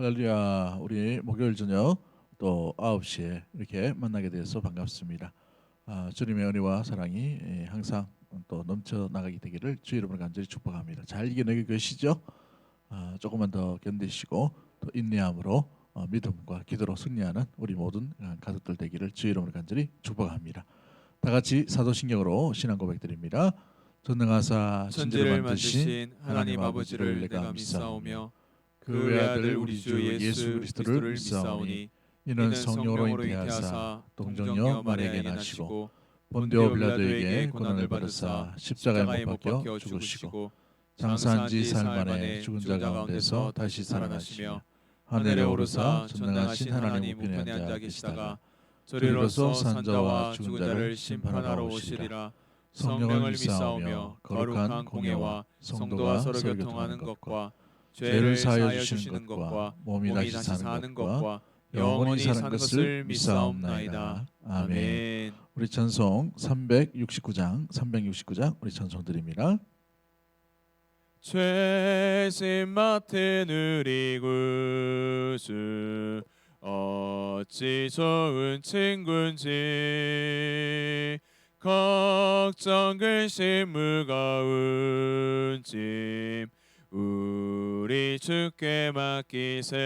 할렐루야. 우리 목요일 저녁 또 9시에 이렇게 만나게 돼서 반갑습니다. 주님의 은혜와 사랑이 항상 또 넘쳐나가게 되기를 주 이름으로 간절히 축복합니다. 잘 이겨내고 계시죠? 조금만 더 견디시고 또 인내함으로 믿음과 기도로 승리하는 우리 모든 가족들 되기를 주 이름으로 간절히 축복합니다. 다 같이 사도신경으로 신앙 고백드립니다. 전능하사 천지를 만드신 하나님 아버지를 내가 믿사오며 그 외아들 우리 주 예수 그리스도를 믿사오니 이는 성령으로 잉태하사 동정녀 마리아에게 나시고 본디오 빌라도에게 고난을 받으사 십자가에 못 박혀 죽으시고 장사한 지 사흘 만에 죽은 자 가운데서 다시 살아나시며 하늘에 오르사 전능하신 하나님 우편에 앉아 계시다가 저리로서 산자와 죽은 자를 심판하러 오시리라. 성령을 믿사오며 거룩한 공예와 성도가 서로 교통하는 것과 죄를 사하여 주시는 것과 몸이 다시 사는 것과 영원히 사는 것을 믿사옵나이다. 아멘. 우리 찬송 369장 우리 찬송 드립니다. 죄짐 맡은 우리 구주 어찌 좋은 친구인지 걱정 근심 무거운 짐 우리 주께 맡기세.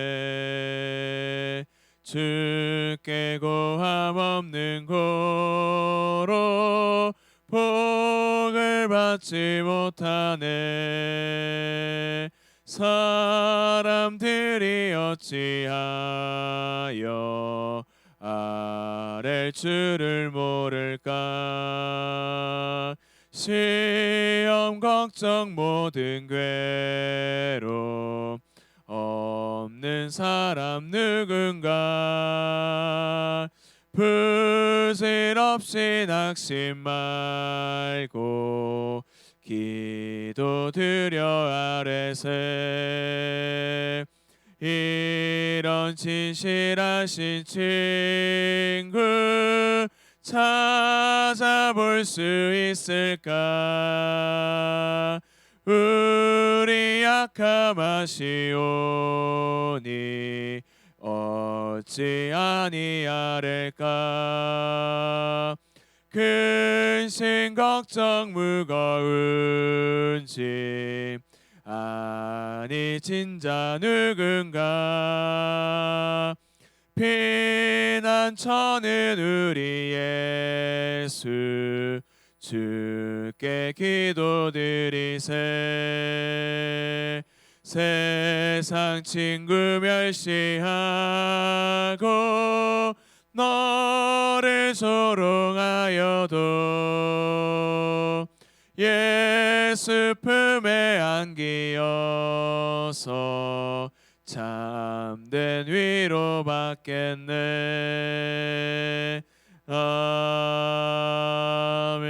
주께 고함 없는 고로 복을 받지 못하네. 사람들이 어찌하여 아랠 줄을 모를까. 시험 걱정 모든 괴로움 없는 사람 누군가. 부질없이 낙심 말고 기도드려 아뢰세. 이런 진실하신 친구 찾아볼 수 있을까. 우리 약함하시오니 어찌 아니하릴까. 근심 걱정 무거운 짐 아니 진자 누군가. 피난처는 우리 예수 주께 기도드리세. 세상 친구 멸시하고 너를 조롱하여도 예수 품에 안기어서 참된 위로 받겠네. 아멘.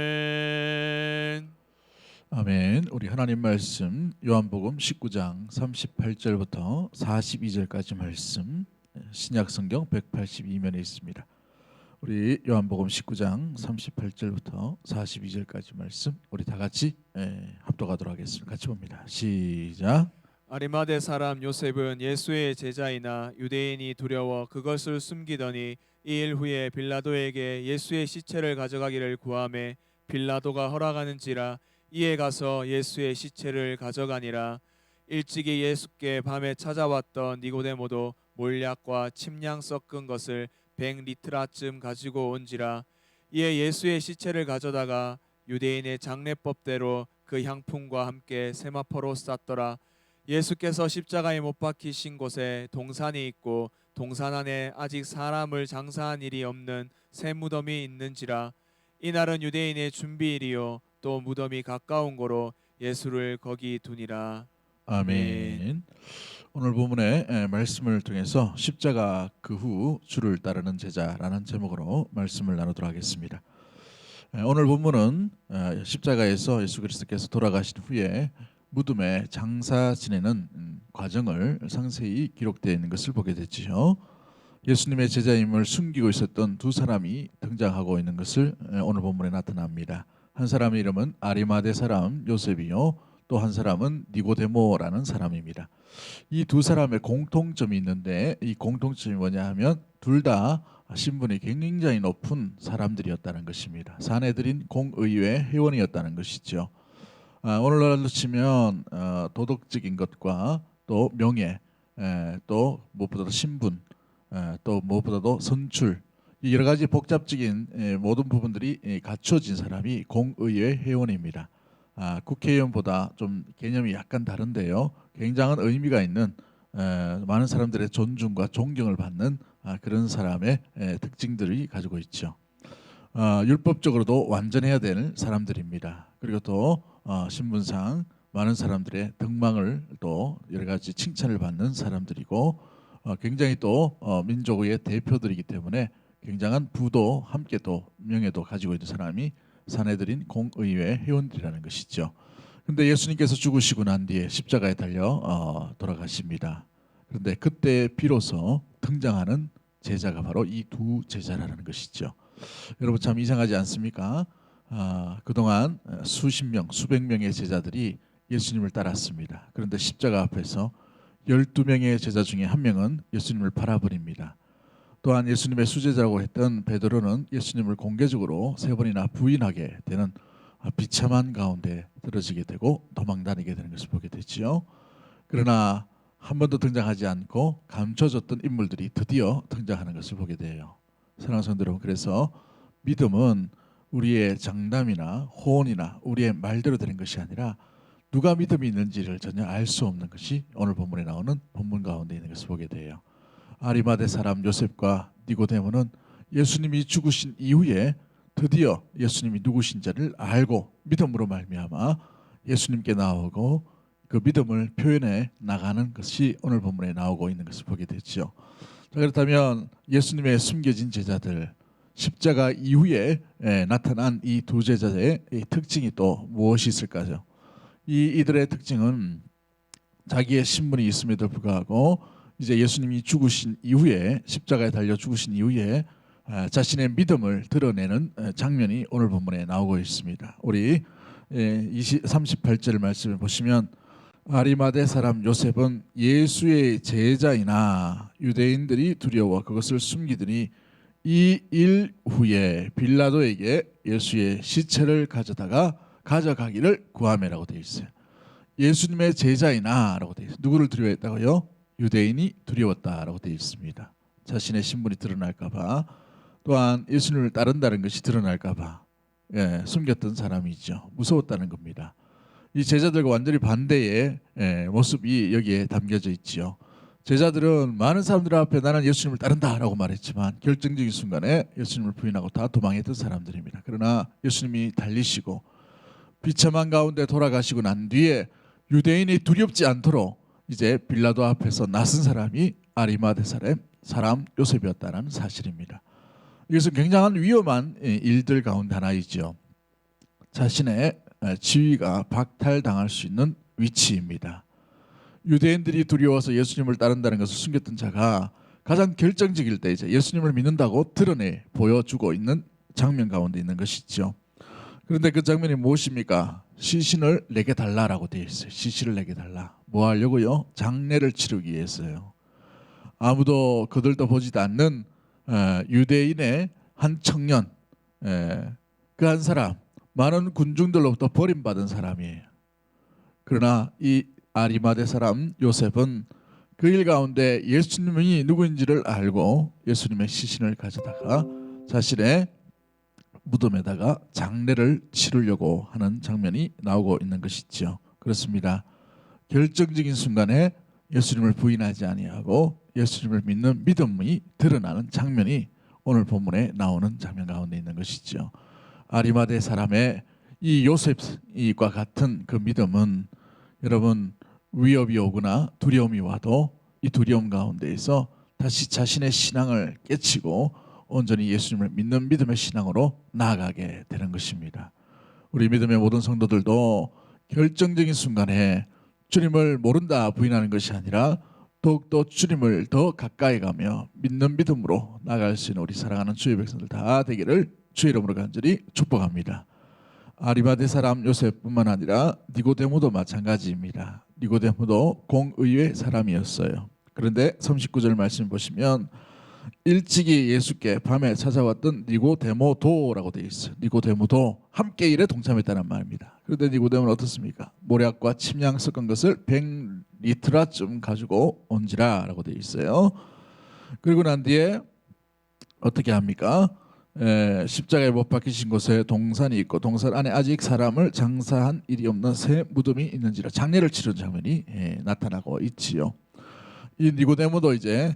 아멘. 우리 하나님 말씀 요한복음 19장 38절부터 42절까지 말씀 신약성경 182면에 있습니다. 우리 요한복음 19장 38절부터 42절까지 말씀 우리 다 같이 합독하도록 하겠습니다. 같이 봅니다. 시작. 아리마대 사람 요셉은 예수의 제자이나 유대인이 두려워 그것을 숨기더니 2일 후에 빌라도에게 예수의 시체를 가져가기를 구하매 빌라도가 허락하는지라 이에 가서 예수의 시체를 가져가니라. 일찍이 예수께 밤에 찾아왔던 니고데모도 몰약과 침량 섞은 것을 100리트라쯤 가지고 온지라. 이에 예수의 시체를 가져다가 유대인의 장례법대로 그 향품과 함께 세마포로 쌌더라. 예수께서 십자가에 못 박히신 곳에 동산이 있고 동산 안에 아직 사람을 장사한 일이 없는 새 무덤이 있는지라. 이날은 유대인의 준비일이요 또 무덤이 가까운 고로 예수를 거기 두니라. 아멘. 오늘 본문의 말씀을 통해서 십자가 그 후 주를 따르는 제자라는 제목으로 말씀을 나누도록 하겠습니다. 오늘 본문은 십자가에서 예수 그리스도께서 돌아가신 후에 무덤에 장사 지내는 과정을 상세히 기록되어 있는 것을 보게 됐지요. 예수님의 제자임을 숨기고 있었던 두 사람이 등장하고 있는 것을 오늘 본문에 나타납니다. 한 사람의 이름은 아리마대 사람 요셉이요, 또 한 사람은 니고데모라는 사람입니다. 이 두 사람의 공통점이 있는데 이 공통점이 뭐냐 하면 둘 다 신분이 굉장히 높은 사람들이었다는 것입니다. 사내들인 공의회 회원이었다는 것이죠. 오늘날로 치면 도덕적인 것과 또 명예, 또 무엇보다도 신분, 또 무엇보다도 선출, 이 여러 가지 복잡적인 모든 부분들이 갖춰진 사람이 공의회 회원입니다. 국회의원보다 좀 개념이 약간 다른데요. 굉장한 의미가 있는 많은 사람들의 존중과 존경을 받는 그런 사람의 특징들이 가지고 있죠. 율법적으로도 완전해야 될 사람들입니다. 그리고 또 신분상 많은 사람들의 덕망을 또 여러 가지 칭찬을 받는 사람들이고 굉장히 또 민족의 대표들이기 때문에 굉장한 부도 함께 또 명예도 가지고 있는 사람이 사내들인 공의회 회원들이라는 것이죠. 그런데 예수님께서 죽으시고 난 뒤에 십자가에 달려 돌아가십니다. 그런데 그때 비로소 등장하는 제자가 바로 이 두 제자라는 것이죠. 여러분 참 이상하지 않습니까? 그동안 수십 명, 수백 명의 제자들이 예수님을 따랐습니다. 그런데 십자가 앞에서 12명의 제자 중에 한 명은 예수님을 팔아버립니다. 또한 예수님의 수제자라고 했던 베드로는 예수님을 공개적으로 3번이나 부인하게 되는 비참한 가운데 떨어지게 되고 도망다니게 되는 것을 보게 되지요. 그러나 한 번도 등장하지 않고 감춰졌던 인물들이 드디어 등장하는 것을 보게 돼요. 사랑하는 성도 여러분, 그래서 믿음은 우리의 장담이나 호언이나 우리의 말대로 되는 것이 아니라 누가 믿음이 있는지를 전혀 알 수 없는 것이 오늘 본문에 나오는 본문 가운데 있는 것을 보게 돼요. 아리마대 사람 요셉과 니고데모는 예수님이 죽으신 이후에 드디어 예수님이 누구신지를 알고 믿음으로 말미암아 예수님께 나오고 그 믿음을 표현해 나가는 것이 오늘 본문에 나오고 있는 것을 보게 되죠. 자, 그렇다면 예수님의 숨겨진 제자들, 십자가 이후에 나타난 이 두 제자의 특징이 또 무엇이 있을까요? 이들의 특징은 자기의 신분이 있음에도 불구하고 이제 예수님이 죽으신 이후에 십자가에 달려 죽으신 이후에 자신의 믿음을 드러내는 장면이 오늘 본문에 나오고 있습니다. 우리 38절 말씀을 보시면 아리마대 사람 요셉은 예수의 제자이나 유대인들이 두려워 그것을 숨기더니 이 일 후에 빌라도에게 예수의 시체를 가져가기를 구하매라고 되어 있어요. 예수님의 제자이나라고 되어 있어요. 누구를 두려워했다고요? 유대인이 두려웠다라고 되어 있습니다. 자신의 신분이 드러날까봐, 또한 예수님을 따른다는 것이 드러날까봐 숨겼던 사람이죠. 무서웠다는 겁니다. 이 제자들과 완전히 반대의 모습이 여기에 담겨져 있지요. 제자들은 많은 사람들 앞에 나는 예수님을 따른다라고 말했지만 결정적인 순간에 예수님을 부인하고 다 도망했던 사람들입니다. 그러나 예수님이 달리시고 비참한 가운데 돌아가시고 난 뒤에 유대인이 두렵지 않도록 이제 빌라도 앞에서 나선 사람이 아리마대 사람 요셉이었다는 사실입니다. 이것은 굉장한 위험한 일들 가운데 하나이죠. 자신의 지위가 박탈당할 수 있는 위치입니다. 유대인들이 두려워서 예수님을 따른다는 것을 숨겼던 자가 가장 결정적일 때 이제 예수님을 믿는다고 드러내 보여주고 있는 장면 가운데 있는 것이죠. 그런데 그 장면이 무엇입니까? 시신을 내게 달라라고 되어 있어요. 시신을 내게 달라. 뭐 하려고요? 장례를 치르기 위해서요. 아무도 그들도 보지도 않는 유대인의 한 청년, 그 한 사람, 많은 군중들로부터 버림받은 사람이에요. 그러나 이 아리마대 사람 요셉은 그 일 가운데 예수님이 누구인지를 알고 예수님의 시신을 가져다가 자신의 무덤에다가 장례를 치르려고 하는 장면이 나오고 있는 것이죠. 그렇습니다. 결정적인 순간에 예수님을 부인하지 아니하고 예수님을 믿는 믿음이 드러나는 장면이 오늘 본문에 나오는 장면 가운데 있는 것이죠. 아리마대 사람의 이 요셉과 같은 그 믿음은 여러분 위협이 오거나 두려움이 와도 이 두려움 가운데에서 다시 자신의 신앙을 깨치고 온전히 예수님을 믿는 믿음의 신앙으로 나아가게 되는 것입니다. 우리 믿음의 모든 성도들도 결정적인 순간에 주님을 모른다 부인하는 것이 아니라 더욱더 주님을 더 가까이 가며 믿는 믿음으로 나아갈 수 있는 우리 사랑하는 주의 백성들 다 되기를 주의 이름으로 간절히 축복합니다. 아리마대 사람 요셉뿐만 아니라 니고데모도 마찬가지입니다. 니고데모도 공의회 사람이었어요. 그런데 39절 말씀 보시면 일찍이 예수께 밤에 찾아왔던 니고데모도라고 되어 있어요. 니고데모도 함께 일에 동참했다는 말입니다. 그런데 니고데모는 어떻습니까? 모략과 침향 섞은 것을 100리트라쯤 가지고 온지라라고 되어 있어요. 그리고 난 뒤에 어떻게 합니까? 십자가에 못 박히신 곳에 동산이 있고 동산 안에 아직 사람을 장사한 일이 없는 새 무덤이 있는지라 장례를 치르는 장면이 나타나고 있지요. 이 니고데모도 이제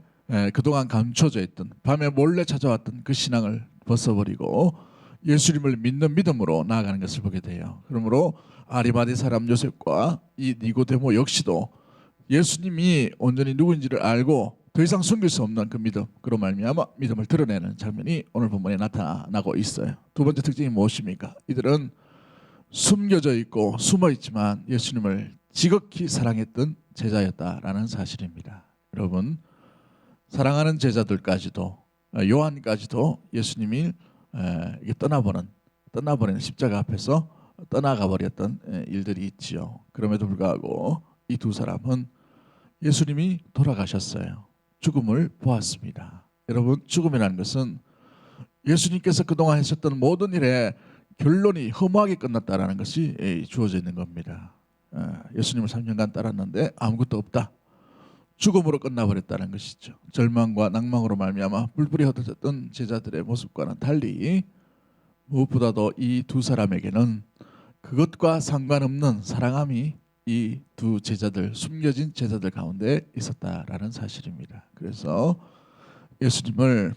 그동안 감춰져 있던 밤에 몰래 찾아왔던 그 신앙을 벗어버리고 예수님을 믿는 믿음으로 나아가는 것을 보게 돼요. 그러므로 아리마대 사람 요셉과 이 니고데모 역시도 예수님이 온전히 누구인지를 알고 더 이상 숨길 수 없는 그 믿음, 그로 말미암아 믿음을 드러내는 장면이 오늘 본문에 나타나고 있어요. 두 번째 특징이 무엇입니까? 이들은 숨겨져 있고 숨어 있지만 예수님을 지극히 사랑했던 제자였다라는 사실입니다. 여러분, 사랑하는 제자들까지도 요한까지도 예수님이 떠나버리는 십자가 앞에서 떠나가 버렸던 일들이 있지요. 그럼에도 불구하고 이 두 사람은 예수님이 돌아가셨어요. 죽음을 보았습니다. 여러분, 죽음이라는 것은 예수님께서 그동안 하셨던 모든 일의 결론이 허무하게 끝났다라는 것이 주어져 있는 겁니다. 예수님을 3년간 따랐는데 아무것도 없다. 죽음으로 끝나버렸다는 것이죠. 절망과 낭망으로 말미암아 뿔뿔이 흩어졌던 제자들의 모습과는 달리 무엇보다도 이 두 사람에게는 그것과 상관없는 사랑함이 이 두 제자들, 숨겨진 제자들 가운데 있었다라는 사실입니다. 그래서 예수님을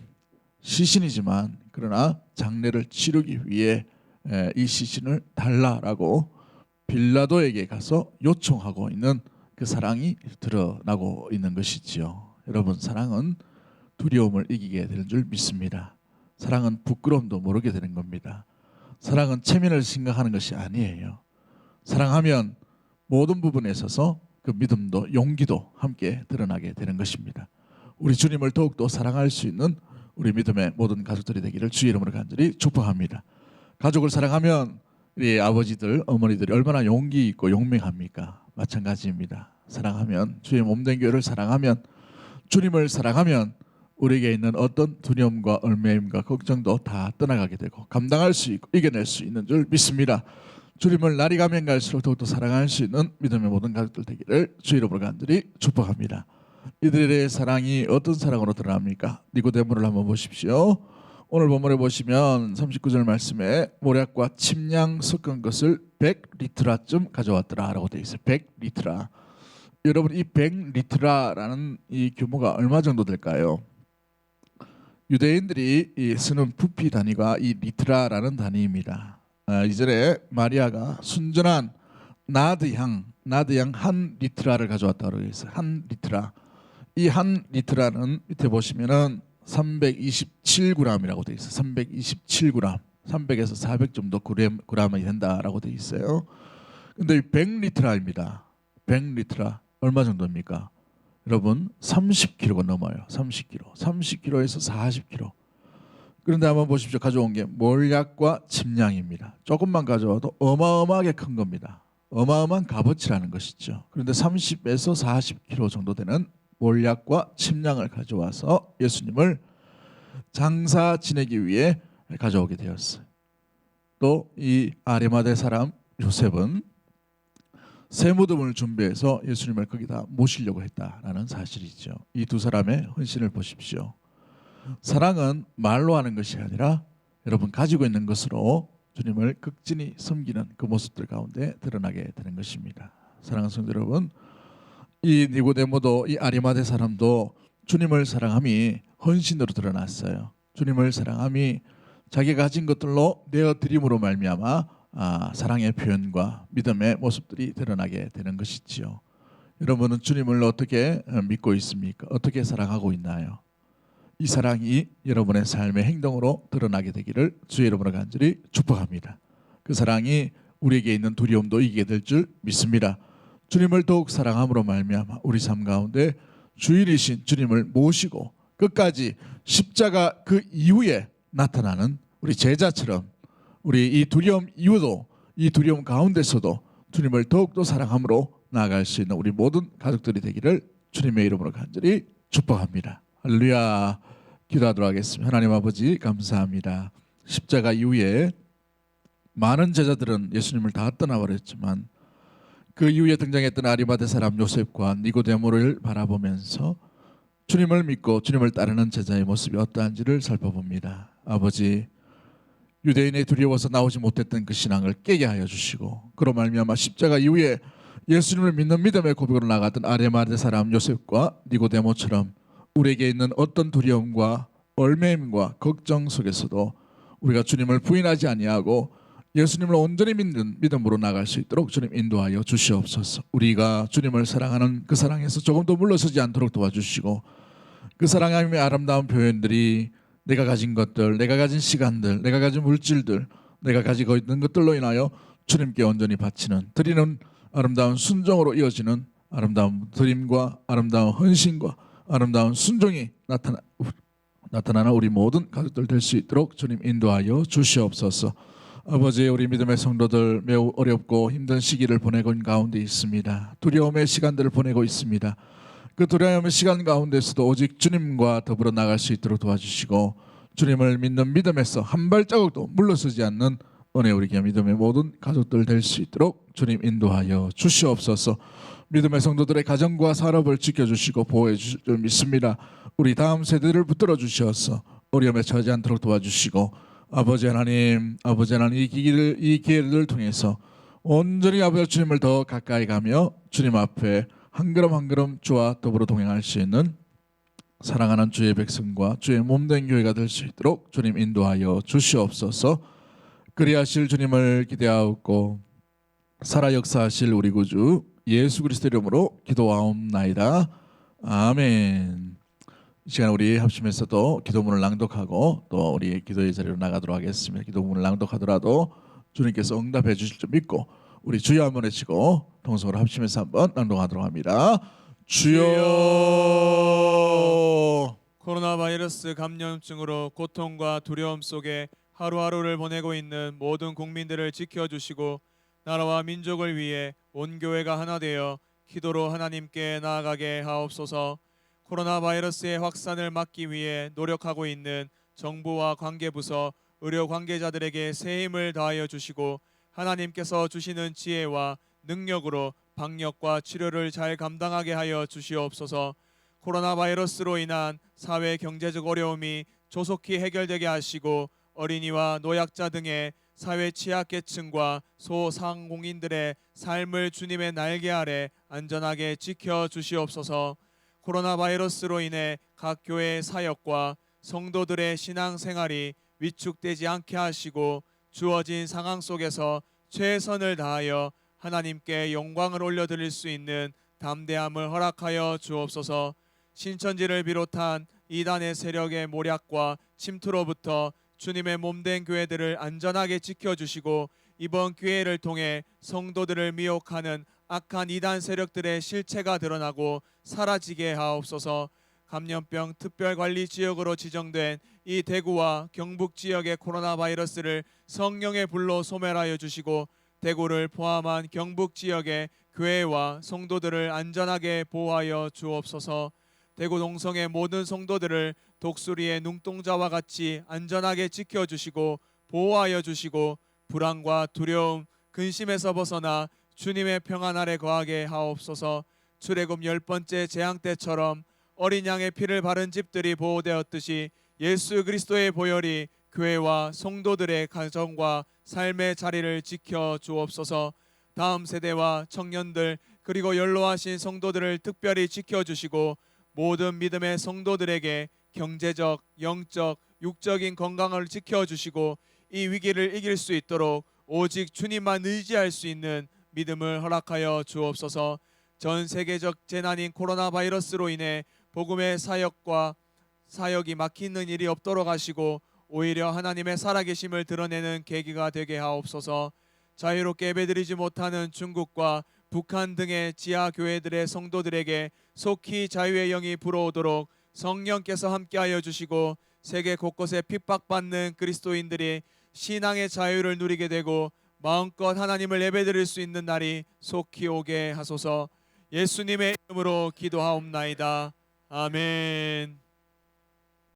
시신이지만 그러나 장례를 치르기 위해 이 시신을 달라라고 빌라도에게 가서 요청하고 있는 그 사랑이 드러나고 있는 것이지요. 여러분, 사랑은 두려움을 이기게 되는 줄 믿습니다. 사랑은 부끄러움도 모르게 되는 겁니다. 사랑은 체면을 생각하는 것이 아니에요. 사랑하면 모든 부분에 있어서 그 믿음도 용기도 함께 드러나게 되는 것입니다. 우리 주님을 더욱더 사랑할 수 있는 우리 믿음의 모든 가족들이 되기를 주의 이름으로 간절히 축복합니다. 가족을 사랑하면 우리 아버지들, 어머니들이 얼마나 용기 있고 용맹합니까? 마찬가지입니다. 사랑하면, 주의 몸된 교회를 사랑하면, 주님을 사랑하면 우리에게 있는 어떤 두려움과 얽매임과 걱정도 다 떠나가게 되고 감당할 수 있고 이겨낼 수 있는 줄 믿습니다. 주님을 날이 가면 갈수록 더욱더 사랑할 수 있는 믿음의 모든 가족들 되기를 주의 이름으로 간절히 축복합니다. 이들의 사랑이 어떤 사랑으로 드러납니까? 니고데모를 한번 보십시오. 오늘 본문에 보시면 39절 말씀에 모략과 침향 섞은 것을 100리트라쯤 가져왔더라라고 되어 있어요. 100리트라. 여러분, 이 100리트라라는 이 규모가 얼마 정도 될까요? 유대인들이 쓰는 부피 단위가 이 리트라라는 단위입니다. 이전에 마리아가 순전한 나드향 한 리트라를 가져왔다고 되어 있어요. 한 리트라. 이 한 리트라는 밑에 보시면은 327g이라고 되어 있어요. 327g. 300에서 400 정도 g이 된다라고 되어 있어요. 근데 이 100리트라입니다. 100리트라 얼마 정도입니까? 여러분, 30kg가 넘어요. 30kg. 30kg에서 40kg. 그런데 한번 보십시오. 가져온 게 몰약과 침량입니다. 조금만 가져와도 어마어마하게 큰 겁니다. 어마어마한 값어치라는 것이죠. 그런데 30에서 40kg 정도 되는 몰약과 침량을 가져와서 예수님을 장사 지내기 위해 가져오게 되었어요. 또 이 아리마대 사람 요셉은 새 무덤을 준비해서 예수님을 거기다 모시려고 했다라는 사실이죠. 이 두 사람의 헌신을 보십시오. 사랑은 말로 하는 것이 아니라 여러분 가지고 있는 것으로 주님을 극진히 섬기는 그 모습들 가운데 드러나게 되는 것입니다. 사랑하는 성도 여러분, 이 니고데모도 이 아리마대 사람도 주님을 사랑함이 헌신으로 드러났어요. 주님을 사랑함이 자기가 가진 것들로 내어드림으로 말미암아 사랑의 표현과 믿음의 모습들이 드러나게 되는 것이지요. 여러분은 주님을 어떻게 믿고 있습니까? 어떻게 사랑하고 있나요? 이 사랑이 여러분의 삶의 행동으로 드러나게 되기를 주의 이름으로 간절히 축복합니다. 그 사랑이 우리에게 있는 두려움도 이기게 될 줄 믿습니다. 주님을 더욱 사랑함으로 말미암아 우리 삶 가운데 주인이신 주님을 모시고 끝까지 십자가 그 이후에 나타나는 우리 제자처럼 우리 이 두려움 이후도 이 두려움 가운데서도 주님을 더욱더 사랑함으로 나아갈 수 있는 우리 모든 가족들이 되기를 주님의 이름으로 간절히 축복합니다. 할렐루야. 기도하도록 하겠습니다. 하나님 아버지 감사합니다. 십자가 이후에 많은 제자들은 예수님을 다 떠나버렸지만 그 이후에 등장했던 아리마대 사람 요셉과 니고데모를 바라보면서 주님을 믿고 주님을 따르는 제자의 모습이 어떠한지를 살펴봅니다. 아버지, 유대인의 두려워서 나오지 못했던 그 신앙을 깨게 하여 주시고 그로 말미암아 십자가 이후에 예수님을 믿는 믿음의 고백으로 나갔던 아리마대 사람 요셉과 니고데모처럼 우리에게 있는 어떤 두려움과 얼매임과 걱정 속에서도 우리가 주님을 부인하지 아니하고 예수님을 온전히 믿는 믿음으로 나갈 수 있도록 주님 인도하여 주시옵소서. 우리가 주님을 사랑하는 그 사랑에서 조금도 물러서지 않도록 도와주시고 그 사랑함의 아름다운 표현들이 내가 가진 것들, 내가 가진 시간들, 내가 가진 물질들, 내가 가지고 있는 것들로 인하여 주님께 온전히 바치는 드리는 아름다운 순종으로 이어지는 아름다운 드림과 아름다운 헌신과 아름다운 순종이 나타나는 우리 모든 가족들 될 수 있도록 주님 인도하여 주시옵소서. 아버지, 우리 믿음의 성도들 매우 어렵고 힘든 시기를 보내고 있는 가운데 있습니다. 두려움의 시간들을 보내고 있습니다. 그 두려움의 시간 가운데서도 오직 주님과 더불어 나갈 수 있도록 도와주시고 주님을 믿는 믿음에서 한 발자국도 물러서지 않는 은혜 우리에게 믿음의 모든 가족들 될 수 있도록 주님 인도하여 주시옵소서. 믿음의 성도들의 가정과 산업을 지켜주시고 보호해 주실 줄 믿습니다. 우리 다음 세대를 붙들어 주셔서 어려움에 처하지 않도록 도와주시고 아버지 하나님 이 기회를 통해서 온전히 아버지 주님을 더 가까이 가며 주님 앞에 한 걸음 한 걸음 주와 더불어 동행할 수 있는 사랑하는 주의 백성과 주의 몸된 교회가 될 수 있도록 주님 인도하여 주시옵소서. 그리하실 주님을 기대하옵고 살아 역사하실 우리 구주 예수 그리스도 이름으로 기도하옵나이다. 아멘. 이 시간 우리 합심해서 또 기도문을 낭독하고 또 우리 기도의 자리로 나가도록 하겠습니다. 기도문을 낭독하더라도 주님께서 응답해 주실 줄 믿고 우리 주여 한번 외치고 통성으로 합심해서 한번 낭독하도록 합니다. 주여. 코로나 바이러스 감염증으로 고통과 두려움 속에 하루하루를 보내고 있는 모든 국민들을 지켜주시고 나라와 민족을 위해 온 교회가 하나 되어 기도로 하나님께 나아가게 하옵소서. 코로나 바이러스의 확산을 막기 위해 노력하고 있는 정부와 관계부서, 의료 관계자들에게 새 힘을 다하여 주시고 하나님께서 주시는 지혜와 능력으로 방역과 치료를 잘 감당하게 하여 주시옵소서. 코로나 바이러스로 인한 사회 경제적 어려움이 조속히 해결되게 하시고 어린이와 노약자 등의 사회 취약계층과 소상공인들의 삶을 주님의 날개 아래 안전하게 지켜 주시옵소서. 코로나 바이러스로 인해 각 교회의 사역과 성도들의 신앙생활이 위축되지 않게 하시고 주어진 상황 속에서 최선을 다하여 하나님께 영광을 올려드릴 수 있는 담대함을 허락하여 주옵소서. 신천지를 비롯한 이단의 세력의 모략과 침투로부터 주님의 몸된 교회들을 안전하게 지켜주시고 이번 기회를 통해 성도들을 미혹하는 악한 이단 세력들의 실체가 드러나고 사라지게 하옵소서. 감염병 특별관리지역으로 지정된 이 대구와 경북 지역의 코로나 바이러스를 성령의 불로 소멸하여 주시고 대구를 포함한 경북 지역의 교회와 성도들을 안전하게 보호하여 주옵소서. 대구 동성의 모든 성도들을 독수리의 눈동자와 같이 안전하게 지켜주시고 보호하여 주시고 불안과 두려움, 근심에서 벗어나 주님의 평안 아래 거하게 하옵소서. 출애굽 10번째 재앙 때처럼 어린 양의 피를 바른 집들이 보호되었듯이 예수 그리스도의 보혈이 교회와 성도들의 가정과 삶의 자리를 지켜 주옵소서. 다음 세대와 청년들 그리고 연로하신 성도들을 특별히 지켜주시고 모든 믿음의 성도들에게 경제적, 영적, 육적인 건강을 지켜주시고 이 위기를 이길 수 있도록 오직 주님만 의지할 수 있는 믿음을 허락하여 주옵소서. 전 세계적 재난인 코로나 바이러스로 인해 복음의 사역이 막히는 일이 없도록 하시고 오히려 하나님의 살아계심을 드러내는 계기가 되게 하옵소서. 자유롭게 예배드리지 못하는 중국과 북한 등의 지하 교회들의 성도들에게 속히 자유의 영이 불어오도록 성령께서 함께하여 주시고 세계 곳곳에 핍박받는 그리스도인들이 신앙의 자유를 누리게 되고 마음껏 하나님을 예배드릴 수 있는 날이 속히 오게 하소서. 예수님의 이름으로 기도하옵나이다. 아멘.